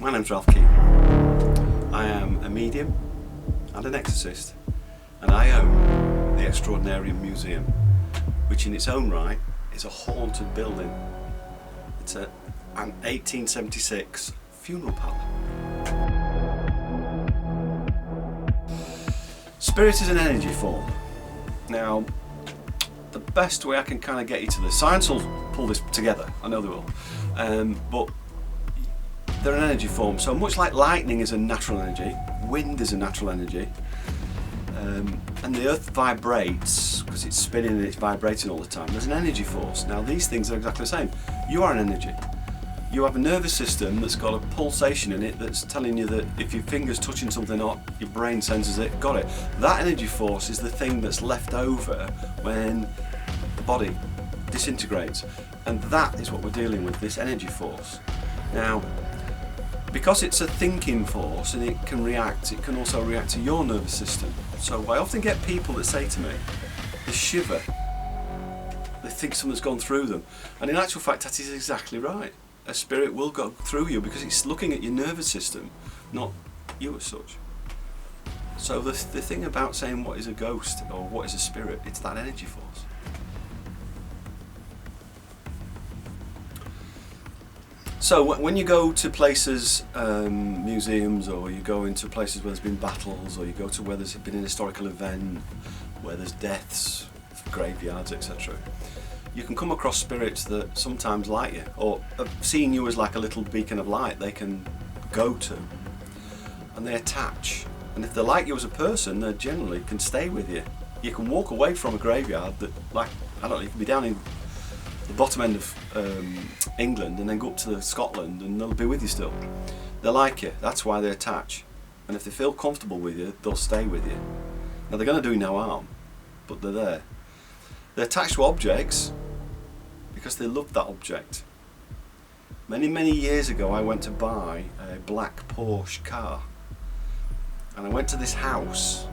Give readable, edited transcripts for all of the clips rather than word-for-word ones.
My name's Ralph Keeton. I am a medium and an exorcist, and I own the Extraordinarium Museum, which in its own right is a haunted building. It's an 1876 funeral parlour. Spirit is an energy form. Now, the best way I can kind of get you to this, science will pull this together, I know they will, but they're an energy form. So much like lightning is a natural energy, wind is a natural energy, and the earth vibrates because it's spinning and it's vibrating all the time. There's an energy force. Now these things are exactly the same. You are an energy. You have a nervous system that's got a pulsation in it that's telling you that if your finger's touching something hot, your brain senses it, got it. That energy force is the thing that's left over when the body disintegrates. And that is what we're dealing with, this energy force. Now, because it's a thinking force and it can react, it can also react to your nervous system. So I often get people that say to me, they shiver, they think something's gone through them. And in actual fact, that is exactly right. A spirit will go through you because it's looking at your nervous system, not you as such. So the thing about saying what is a ghost or what is a spirit, it's that energy force. So when you go to places, museums, or you go into places where there's been battles, or you go to where there's been an historical event, where there's deaths, graveyards, etc., you can come across spirits that sometimes light you, or seeing you as like a little beacon of light they can go to, and they attach. And if they like you as a person, they generally can stay with you. You can walk away from a graveyard that, like, I don't know, you can be down in the bottom end of England and then go up to Scotland and they'll be with you still. They like you, that's why they attach. And if they feel comfortable with you, they'll stay with you. Now they're going to do you no harm, but they're there. They're attached to objects because they love that object. Many years ago I went to buy a black Porsche car, and I went to this house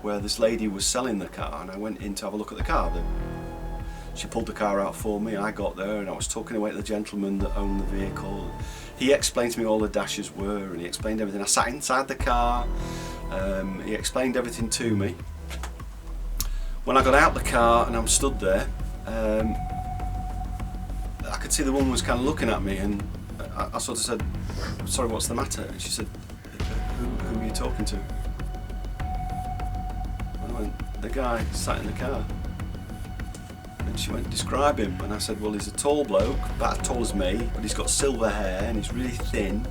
where this lady was selling the car, and I went in to have a look at the car. She pulled the car out for me. I got there and I was talking away to the gentleman that owned the vehicle. He explained to me all the dashes were, and he explained everything. I sat inside the car, he explained everything to me. When I got out the car and I'm stood there, I could see the woman was kind of looking at me, and I sort of said, "Sorry, what's the matter?" And she said, who are you talking to?" I went, "The guy sat in the car." And she went, "Describe him." And I said, "Well, he's a tall bloke, about as tall as me, but he's got silver hair and he's really thin.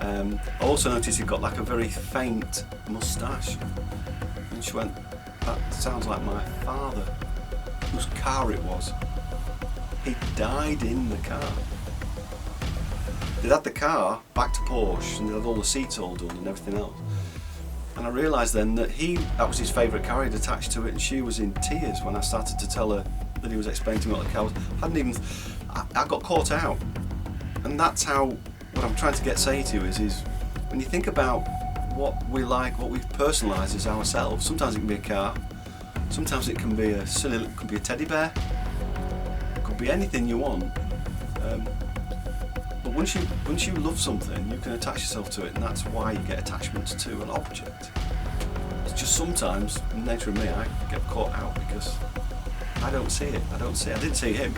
I also noticed he's got like a very faint moustache." And she went, "That sounds like my father, whose car it was. He died in the car." They'd had the car back to Porsche and they had all the seats all done and everything else. And I realised then that that was his favourite car, he'd attached to it, and she was in tears when I started to tell her that he was explaining to me what the car was. I got caught out. And that's how, what I'm trying to say to you is when you think about what we like, what we personalise as ourselves, sometimes it can be a car, sometimes it can be a silly, it could be a teddy bear, it could be anything you want. But once you love something, you can attach yourself to it, and that's why you get attachments to an object. It's just sometimes, in the nature of me, I get caught out because I don't see it. I didn't see him.